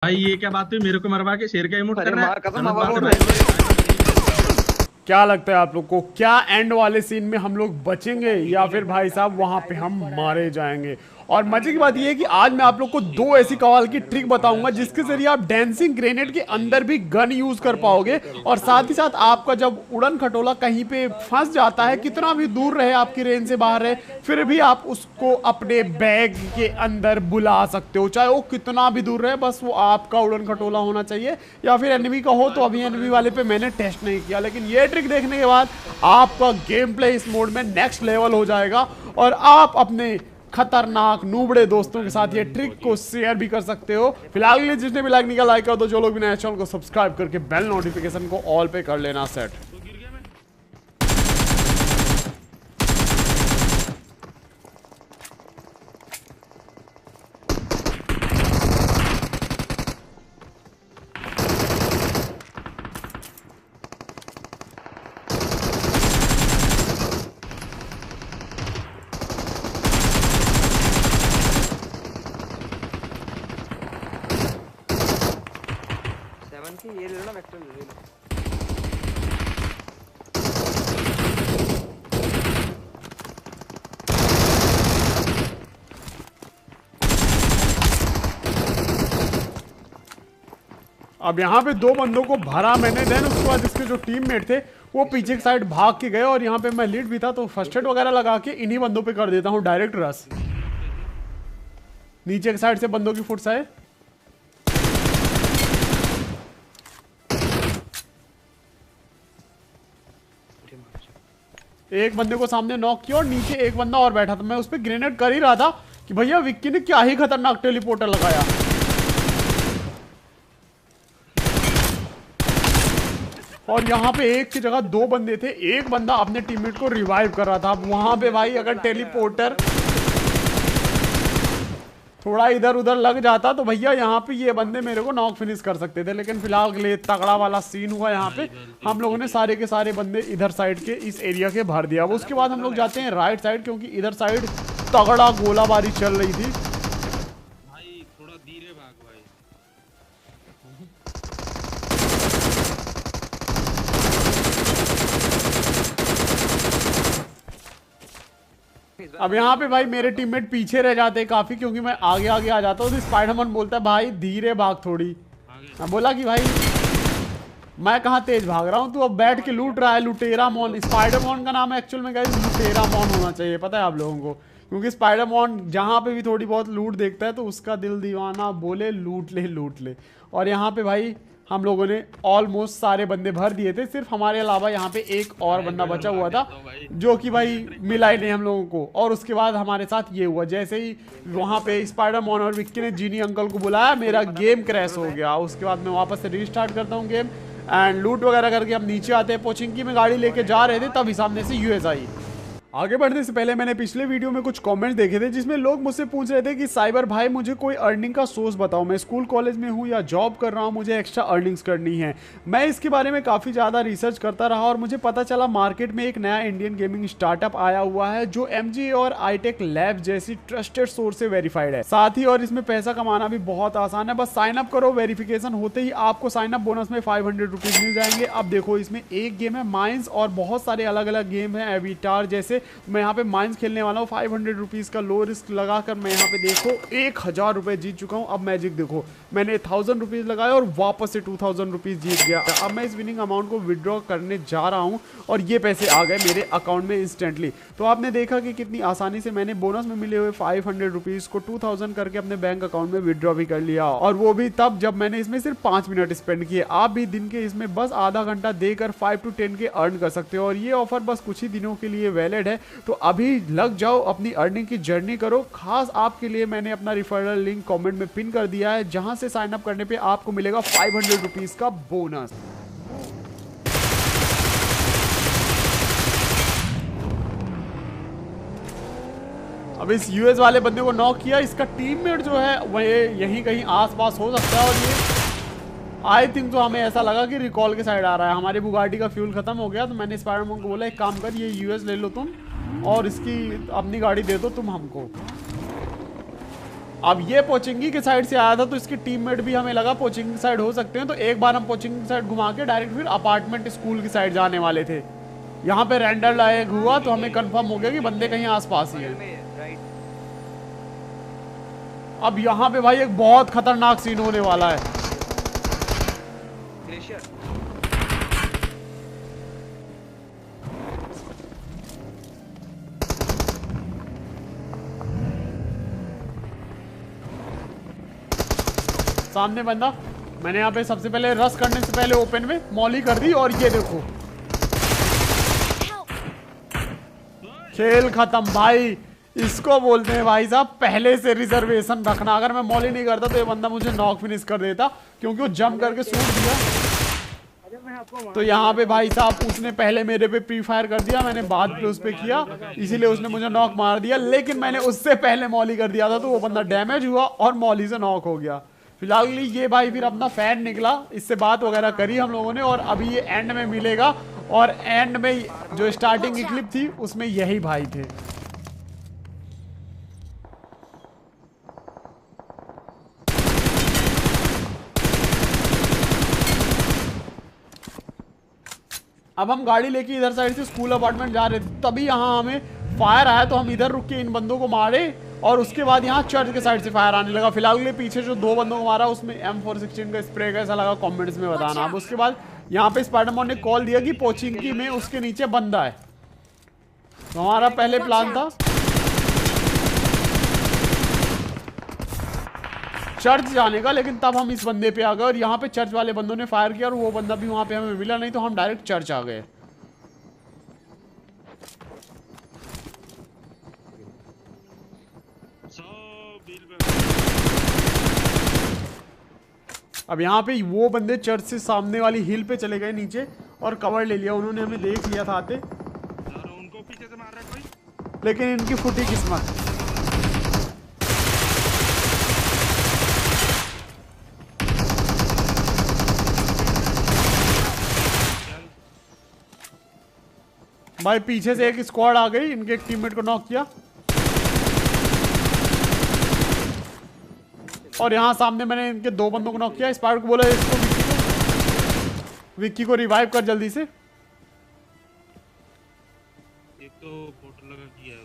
भाई ये क्या बात हुई, मेरे को मरवा के शेर का इमोट अरे कर रहा है। माँ कसम गलत बात है हवा भाई। क्या लगता है आप लोग को, क्या एंड वाले सीन में हम लोग बचेंगे या फिर भाई साहब वहां पे हम मारे जाएंगे? और मजे की बात यह है कि आज मैं आप लोग को दो ऐसी कमाल की ट्रिक बताऊंगा जिसके जरिए आप डांसिंग ग्रेनेड के अंदर भी गन यूज कर पाओगे, और साथ ही साथ आपका जब उड़न खटोला कहीं पे फंस जाता है, कितना भी दूर रहे, आपकी रेंज से बाहर रहे, फिर भी आप उसको अपने बैग के अंदर बुला सकते हो, चाहे वो कितना भी दूर रहे, बस वो आपका उड़न खटोला होना चाहिए। या फिर एनिमी का हो तो अभी एनिमी वाले पे मैंने टेस्ट नहीं किया, लेकिन ये ट्रिक देखने के बाद आपका गेम प्ले इस मोड में नेक्स्ट लेवल हो जाएगा और आप अपने खतरनाक नूबड़े दोस्तों के साथ ये ट्रिक को शेयर भी कर सकते हो। फिलहाल के लिए जिसने भी लाइक नहीं किया लाइक कर दो, जो लोग भी नए चैनल को सब्सक्राइब करके बेल नोटिफिकेशन को ऑल पे कर लेना सेट। ये ले लो ना वेक्टर ले लो। अब यहाँ पे दो बंदों को भरा मैंने, देन उसके बाद इसके जो टीममेट थे वो पीछे की साइड भाग के गए, और यहाँ पे मैं लीड भी था तो फर्स्ट एड वगैरह लगा के इन्हीं बंदों पे कर देता हूँ डायरेक्ट रस। नीचे की साइड से बंदों की फुट साइड एक बंदे को सामने नॉक किया और नीचे एक बंदा और बैठा था। मैं उस पर ग्रेनेड कर ही रहा था कि भैया विक्की ने क्या ही खतरनाक टेलीपोर्टर लगाया। और यहाँ पे एक की जगह दो बंदे थे, एक बंदा अपने टीममेट को रिवाइव कर रहा था। अब वहां पे भाई अगर टेलीपोर्टर थोड़ा इधर उधर लग जाता तो भैया यहाँ पे ये बंदे मेरे को नॉक फिनिश कर सकते थे, लेकिन फिलहाल के लिए तगड़ा वाला सीन हुआ। यहाँ पे हम लोगों ने सारे के सारे बंदे इधर साइड के इस एरिया के भर दिया। अब उसके बाद हम लोग जाते हैं राइट साइड, क्योंकि इधर साइड तगड़ा गोलाबारी चल रही थी। भाई थोड़ा धीरे भाग भाई। अब यहाँ पे भाई मेरे टीममेट पीछे रह जाते हैं काफी, क्योंकि मैं आगे आगे आ जाता हूँ। तो स्पाइडरमैन बोलता है भाई धीरे भाग थोड़ी। मैं बोला कि भाई मैं कहाँ तेज भाग रहा हूँ, तू अब बैठ के लूट रहा है। लुटेरा मॉन, स्पाइडरमैन का नाम एक्चुअल में गाइस लुटेरा मॉन होना चाहिए, पता है आप लोगों को, क्योंकि स्पाइडरमैन जहाँ पे भी थोड़ी बहुत लूट देखता है तो उसका दिल दीवाना बोले लूट ले लूट ले। और यहाँ पे भाई हम लोगों ने ऑलमोस्ट सारे बंदे भर दिए थे, सिर्फ हमारे अलावा यहाँ पे एक और बंदा बचा हुआ था जो कि भाई मिला ही नहीं हम लोगों को। और उसके बाद हमारे साथ ये हुआ, जैसे ही वहाँ पे स्पाइडरमैन और विक्की ने जीनी अंकल को बुलाया मेरा गेम क्रैश हो गया। उसके बाद मैं वापस से रीस्टार्ट करता हूँ गेम एंड लूट वगैरह करके हम नीचे आते हैं। पोचिंकी में गाड़ी लेके जा रहे थे तभी सामने से यूएस आई। आगे बढ़ने से पहले मैंने पिछले वीडियो में कुछ कमेंट्स देखे थे जिसमें लोग मुझसे पूछ रहे थे कि साइबर भाई मुझे कोई अर्निंग का सोर्स बताओ, मैं स्कूल कॉलेज में हूँ या जॉब कर रहा हूँ, मुझे एक्स्ट्रा अर्निंग्स करनी है। मैं इसके बारे में काफ़ी ज़्यादा रिसर्च करता रहा और मुझे पता चला मार्केट में एक नया इंडियन गेमिंग स्टार्टअप आया हुआ है जो MG और iTech लैब जैसी ट्रस्टेड सोर्स से वेरीफाइड है। साथ ही और इसमें पैसा कमाना भी बहुत आसान है, बस साइन अप करो, वेरिफिकेशन होते ही आपको साइन अप बोनस में 500 रुपीज़ मिल जाएंगे। अब देखो इसमें एक गेम है माइंस और बहुत सारे अलग अलग गेम है एविटार जैसे। मैं यहाँ पे माइंस खेलने वाला हूँ, 500 रुपीज़ का लो रिस्क लगाकर मैं यहाँ पे देखो 1000 रुपये जीत चुका हूँ। अब मैजिक देखो मैंने 1000 रुपीज़ लगाया और वापस से 2000 रुपीज़ जीत गया। अब मैं इस विनिंग अमाउंट को विड्रॉ करने जा रहा हूँ और ये पैसे आ गए मेरे अकाउंट में इंस्टेंटली। तो आपने देखा कि कितनी आसानी से मैंने बोनस में मिले हुए 500 रुपीज़ को 2000 करके अपने बैंक अकाउंट में विड्रॉ भी कर लिया, और वो भी तब जब मैंने इसमें सिर्फ 5 मिनट स्पेंड किए। आप भी दिन के इसमें बस आधा घंटा देकर 5 to 10 के अर्न कर सकते हो, और ये ऑफर बस कुछ ही दिनों के लिए वैलिड है। तो अभी लग जाओ, अपनी अर्निंग की जर्नी करो। खास आपके लिए मैंने अपना रिफरल लिंक कमेंट में पिन कर दिया है, जहां से साइन अप करने पे आपको मिलेगा 500 रुपीज़ का बोनस। अब इस यूएस वाले बंदे को नॉक किया, इसका टीममेट जो है वह यहीं कहीं आसपास हो सकता है, और ये आई थिंक तो हमें ऐसा लगा कि रिकॉल के साइड आ रहा है। हमारी बुगाटी का फ्यूल खत्म हो गया तो मैंने स्पाइडरमैन को बोला एक काम कर, ये यूएस ले लो तुम और इसकी अपनी गाड़ी दे दो तुम हमको। अब ये पोचिंगी के साइड से आया था तो इसके टीममेट भी हमें लगा पोचिंगी साइड हो सकते हैं, तो एक बार हम पोचिंगी साइड घुमा के डायरेक्ट फिर अपार्टमेंट स्कूल की साइड जाने वाले थे। यहाँ पे रेंडर लाइक हुआ तो हमें कंफर्म हो गया कि बंदे कहीं आसपास ही हैं। अब यहाँ पे भाई एक बहुत खतरनाक सीन होने वाला है। ग्लेशियर सामने बंदा, मैंने यहाँ पे सबसे पहले रश करने से पहले ओपन में मॉली कर दी और ये देखो खेल खत्म भाई। इसको बोलते हैं भाई साहब पहले से रिजर्वेशन रखना। अगर मैं मॉली नहीं करता तो ये बंदा मुझे नॉक फिनिश कर देता, क्योंकि वो जंप करके सूट दिया। तो यहाँ पे भाई साहब उसने पहले मेरे पे प्री फायर कर दिया, मैंने बाद पे उस पे किया, इसीलिए उसने मुझे नॉक मार दिया। लेकिन मैंने उससे पहले मॉली कर दिया था तो वो बंदा डैमेज हुआ और मॉली से नॉक हो गया। फिलहाल ये भाई फिर अपना फैन निकला, इससे बात वगैरह करी हम लोगों ने, और अभी ये एंड में मिलेगा। और एंड में जो स्टार्टिंग की क्लिप थी उसमें यही भाई थे। अब हम गाड़ी लेके इधर साइड से स्कूल अपार्टमेंट जा रहे थे, तभी यहाँ हमें फायर आया तो हम इधर रुक के इन बंदों को मारे और उसके बाद यहाँ चर्च के साइड से फायर आने लगा। फिलहाल के लिए पीछे जो 2 बंदों को मारा उसमें M416 का स्प्रे कैसा लगा कमेंट्स में बताना। अब उसके बाद यहाँ पे स्पाइडरमैन ने कॉल दिया कि पोचिंकी में उसके नीचे बंदा है, तो हमारा पहले प्लान था चर्च जाने का, लेकिन तब हम इस बंदे पे आ गए और यहाँ पे चर्च वाले बंदों ने फायर किया और वो बंदा भी वहाँ पे हमें मिला नहीं, तो हम डायरेक्ट चर्च आ गए। अब यहाँ पे वो बंदे चर्च से सामने वाली हिल पे चले गए नीचे और कवर ले लिया उन्होंने, हमें देख लिया था आते, उनको पीछे से मार रहा है कोई। लेकिन इनकी फुटी किस्मत। भाई पीछे से एक स्क्वाड आ गई, इनके एक टीममेट को नॉक किया और यहाँ सामने मैंने इनके 2 बंदों को नॉक किया। स्पाइडर को बोला इसको विक्की को रिवाइव कर जल्दी से। एक तो पोर्टल लगा किया है।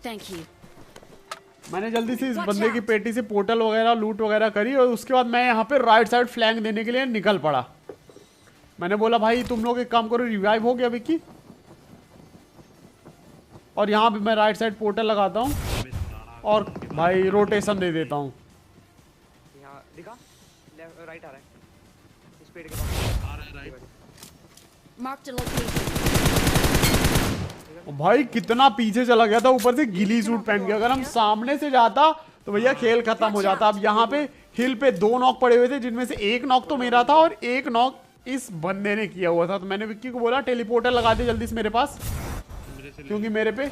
Thank you. मैंने जल्दी से इस बंदे की पेटी से पोर्टल वगैरह लूट वगैरह करी और उसके बाद मैं यहाँ पे राइट साइड फ्लैंक देने के लिए निकल पड़ा। मैंने बोला भाई तुम लोग एक काम करो, रिवाइव हो गया विक्की, और यहाँ पे मैं राइट साइड पोर्टल लगाता हूँ और भाई रोटेशन दे देता हूँ। यहाँ दिखा राइट आ रहा है इस पेड़ के पास आ रहा है राइट। Mark the location. भाई कितना पीछे चला गया था, ऊपर से गिली सूट पहन के। अगर हम सामने से जाता तो भैया खेल खत्म हो जाता। अब यहाँ पे हिल पे 2 नॉक पड़े हुए थे, जिनमें से एक नॉक तो मेरा था और एक नॉक इस बंदे ने किया हुआ था। तो मैंने विक्की को बोला टेलीपोर्टर लगा दे जल्दी से मेरे पास, क्योंकि मेरे पे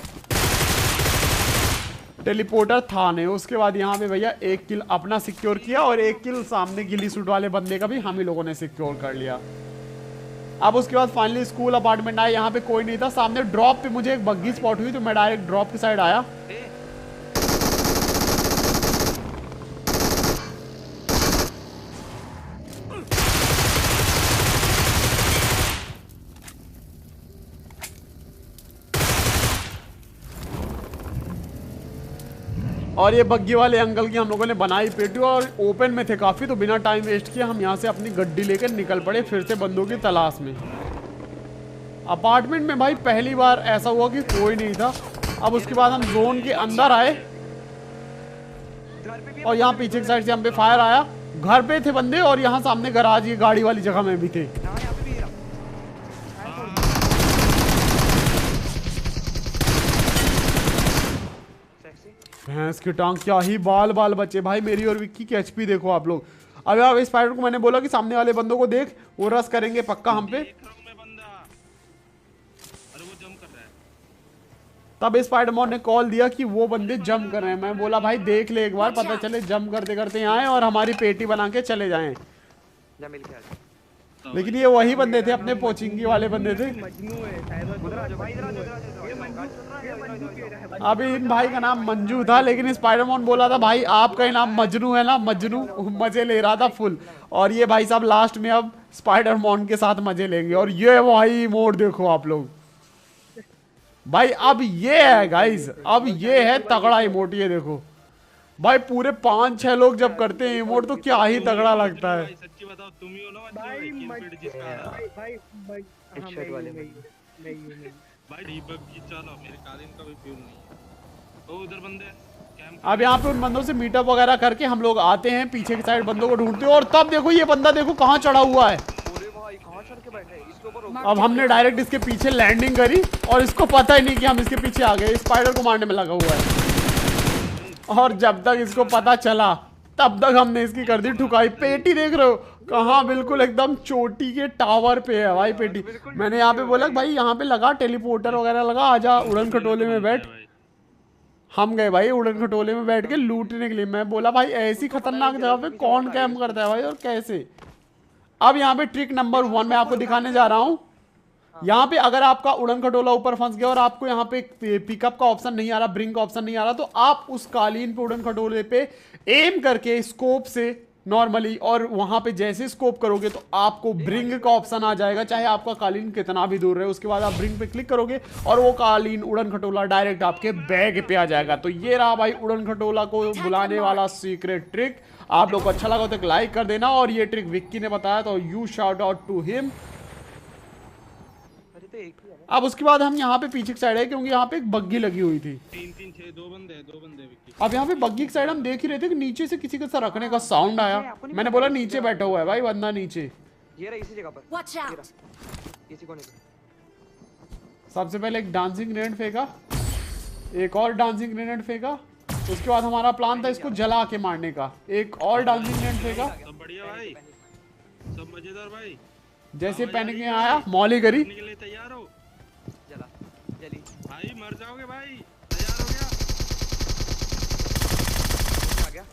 टेलीपोर्टर था नहीं। उसके बाद यहाँ पे भैया 1 किल अपना सिक्योर किया और 1 किल सामने गिली सूट वाले बंदे का भी हम ही लोगों ने सिक्योर कर लिया। अब उसके बाद फाइनली स्कूल अपार्टमेंट आया, यहाँ पे कोई नहीं था। सामने ड्रॉप पे मुझे एक बग्गी स्पॉट हुई तो मैं डायरेक्ट ड्रॉप की साइड आया। और ये बग्गी वाले अंकल की हम लोगों ने बनाई पेटी और ओपन में थे काफ़ी, तो बिना टाइम वेस्ट किए हम यहाँ से अपनी गड्डी लेकर निकल पड़े फिर से बंदों की तलाश में। अपार्टमेंट में भाई पहली बार ऐसा हुआ कि कोई नहीं था। अब उसके बाद हम जोन के अंदर आए और यहाँ पीछे की साइड से हम पे फायर आया। घर पे थे बंदे और यहाँ सामने गराज ये गाड़ी वाली जगह में भी थे। भैंस की टांग, क्या ही बाल बाल बचे भाई। मेरी और विक्की की एचपी देखो आप लोग। अब यार स्पाइडर को मैंने बोला कि सामने वाले बंदों को देख, वो रस करेंगे पक्का हम पे। तब स्पाइडरमैन ने कॉल दिया कि वो बंदे जंप कर रहे हैं। मैं बोला भाई देख ले एक बार, पता चले जंप करते करते यहाँ आए और हमारी पेटी बना के चले जाएं। कुत्ता लेकिन ये वही बंदे थे, अपने पोचिंगी वाले बंदे थे। मजनू है साइबर। उधर आ जाओ भाई, इधर आ जाओ, इधर आ जाओ, ये इधर आ मंजू जाओ, ये मंजू कह रहा है। अभी इन भाई का नाम मंजू था, लेकिन स्पाइडरमैन बोला था भाई आपका ही नाम मजनू है ना, मजनू। मजे ले रहा था फुल। और ये भाई साहब लास्ट में अब स्पाइडरमैन के साथ मजे लेंगे। और ये भाई मोड देखो आप लोग भाई, अब ये है गाइस, अब ये है तगड़ा इमोट। ये देखो भाई, पूरे 5-6 लोग जब करते हैं इमोट तो क्या ही तगड़ा लगता है। भाई सच्ची बताओ, तुम ही हो ना भाई भाई जिसका भाई भाई हाँ, शर्ट वाले मैं ही हूँ, मैं ही हूँ। भाई डीबग की चलो, मेरे कालीन का भी फ्यूल नहीं है। ओ उधर बंदे कैंप। अब यहाँ पे उन बंदों से मीटअप वगैरह करके हम लोग आते हैं, पीछे की साइड बंदों को ढूंढते हैं। और तब देखो ये बंदा देखो कहाँ चढ़ा हुआ है। अरे भाई कहाँ चढ़ के बैठे हैं, इसके ऊपर हो। अब हमने डायरेक्ट इसके पीछे लैंडिंग करी और इसको पता ही नहीं कि हम इसके पीछे आ गए। स्पाइडर को मारने में लगा हुआ है। और जब तक इसको पता चला तब तक हमने इसकी कर दी ठुकाई। पेटी देख रहे हो कहाँ, बिल्कुल एकदम चोटी के टावर पे है भाई पेटी। मैंने यहाँ पे बोला भाई यहाँ पे लगा टेलीपोर्टर वगैरह लगा, आजा उड़न खटोले में बैठ। हम गए भाई उड़न खटोले में बैठ के लूटने के लिए। मैं बोला भाई ऐसी खतरनाक जगह पे कौन कैंप करता है भाई और कैसे। अब यहाँ पे ट्रिक नंबर 1 मैं आपको दिखाने जा रहा हूँ। यहाँ पे अगर आपका उड़न खटोला ऊपर फंस गया और आपको यहाँ पे पिकअप का ऑप्शन नहीं आ रहा, ब्रिंग का ऑप्शन नहीं आ रहा, तो आप उस कालीन पे उड़न खटोले पे एम करके स्कोप से नॉर्मली, और वहां पे जैसे स्कोप करोगे तो आपको ब्रिंग का ऑप्शन आ जाएगा, चाहे आपका कालीन कितना भी दूर रहे। उसके बाद आप ब्रिंग पे क्लिक करोगे और वो कालीन उड़न खटोला डायरेक्ट आपके बैग पे आ जाएगा। तो ये रहा भाई उड़न खटोला को बुलाने वाला सीक्रेट ट्रिक। आप लोग को अच्छा लगा तो एक लाइक कर देना। और ये ट्रिक विक्की ने बताया तो you shout out to him. अरे तो एक ही है ना। अब उसके बाद हम यहाँ पे पीछे की साइड है, क्योंकि यहाँ पे एक बग्गी लगी हुई थी। 3-3-6 दो बंदे विक्की। अब यहाँ पे बग्गी की साइड हम देख ही रहे थे कि नीचे से किसी के साथ रखने का साउंड आया। मैंने बोला नीचे बैठा हुआ है भाई बंदा नीचे। ये रहा इसी जगह पर। Watch ये out! रहा, इसी कोने पे। सबसे पहले एक डांसिंग ग्रेनेड फेंका, एक और डांसिंग ग्रेनेड फेंका। उसके बाद हमारा प्लान था इसको जला के मारने का। एक और डांसिंग ग्रेनेड फेंका। सब बढ़िया भाई, सब मजेदार भाई। जैसे पैनिक में आया मौली करी। के लिए तैयार हो जला जली भाई, मर जाओगे भाई। तैयार हो गया। आ गया।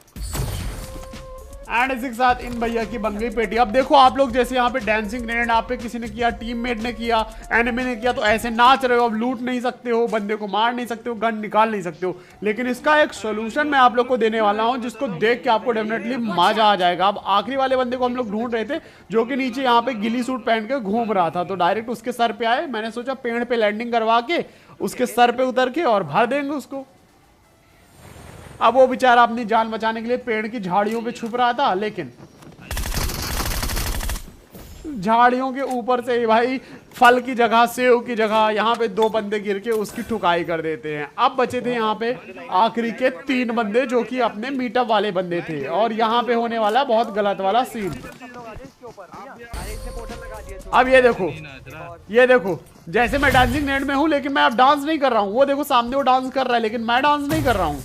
एंड इसी के साथ इन भैया की बन गई पेटी। अब देखो आप लोग जैसे यहाँ पे डांसिंग ग्रेनेड आप पे किसी ने किया, टीममेट ने किया, एनिमी ने किया, तो ऐसे नाच रहे हो। अब लूट नहीं सकते हो, बंदे को मार नहीं सकते हो, गन निकाल नहीं सकते हो। लेकिन इसका एक सोल्यूशन मैं आप लोग को देने वाला हूँ, जिसको देख के आपको डेफिनेटली मजा आ जाएगा। अब आखिरी वाले बंदे को हम लोग ढूंढ रहे थे, जो कि नीचे यहाँ पे गिली सूट पहन के घूम रहा था। तो डायरेक्ट उसके सर पे आए। मैंने सोचा पेड़ पे लैंडिंग करवा के उसके सर पे उतर के और भर देंगे उसको। अब वो बेचारा अपनी जान बचाने के लिए पेड़ की झाड़ियों पे छुप रहा था, लेकिन झाड़ियों के ऊपर से ही भाई फल की जगह, सेव की जगह यहाँ पे 2 बंदे गिर के उसकी ठुकाई कर देते हैं। अब बचे थे यहाँ पे आखिरी के 3 बंदे, जो कि अपने मीटअप वाले बंदे थे। और यहाँ पे होने वाला बहुत गलत वाला सीन। सब लोग आ जाए इसके ऊपर। अरे इसने पोर्टल लगा दिया तो। अब ये देखो, नाच रहा। ये देखो, जैसे मैं डांसिंग नेट में हूँ, लेकिन मैं अब डांस नहीं कर रहा हूँ। वो देखो सामने वो डांस कर रहा है, लेकिन मैं डांस नहीं कर रहा हूँ।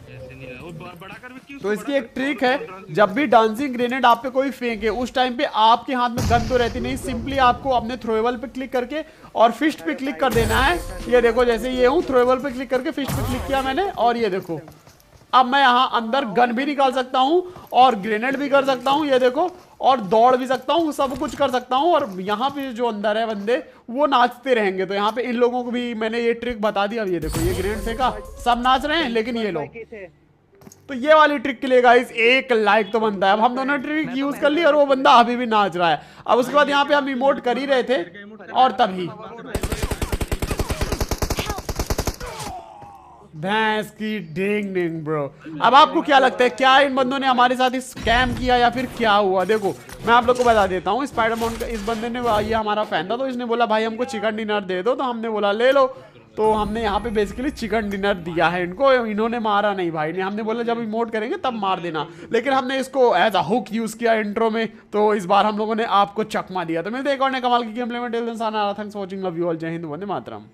ऐसे नहीं रहा। वो बड़ा कर विक्की तो उसको इसकी बड़ा एक कर। ट्रिक है, जब भी डांसिंग ग्रेनेड आप पे कोई फेंके, उस टाइम पे आपके हाथ में गन तो रहती नहीं, सिंपली आपको अपने थ्रोएबल पे क्लिक करके और फिस्ट पे क्लिक कर देना है। ये देखो जैसे ये हूँ, थ्रोएबल पे क्लिक करके फिस्ट पे क्लिक किया मैंने, और ये देखो अब मैं यहाँ अंदर गन भी निकाल सकता हूँ और ग्रेनेड भी कर सकता हूँ। ये देखो, और दौड़ भी सकता हूँ, सब कुछ कर सकता हूँ। और यहाँ पे जो अंदर है बंदे वो नाचते रहेंगे। तो यहाँ पे इन लोगों को भी मैंने ये ट्रिक बता दी। अब ये देखो, ये ग्रेनेड फेंका, सब नाच रहे हैं, लेकिन ये लोग। तो ये वाली ट्रिक के लिए गाइस 1 लाइक तो बनता है। अब हम दोनों ट्रिक यूज कर ली और वो बंदा अभी भी नाच रहा है। अब उसके बाद यहाँ पे हम इमोट कर ही रहे थे, और तभी भैंस की डिंग डिंग ब्रो। अब आपको क्या लगता है, क्या इन बंदों ने हमारे साथ स्कैम किया या फिर क्या हुआ? देखो मैं आप लोग को बता देता हूँ। स्पाइडरमैन का इस बंदे ने, ये हमारा फैन था, तो इसने बोला भाई हमको चिकन डिनर दे दो। तो हमने बोला ले लो। तो हमने यहाँ पे बेसिकली चिकन डिनर दिया है इनको। इन्होंने मारा नहीं भाई ने। हमने बोला जब इमोट करेंगे तब मार देना, लेकिन हमने इसको एज अ हुक यूज किया इंट्रो में। तो इस बार हम लोगों ने आपको चकमा दिया। तो मिलते हैं एक और नए कमाल की गेम प्ले में। Till then Sana, thanks for watching, love you all, जय हिंद, वंदे मातरम।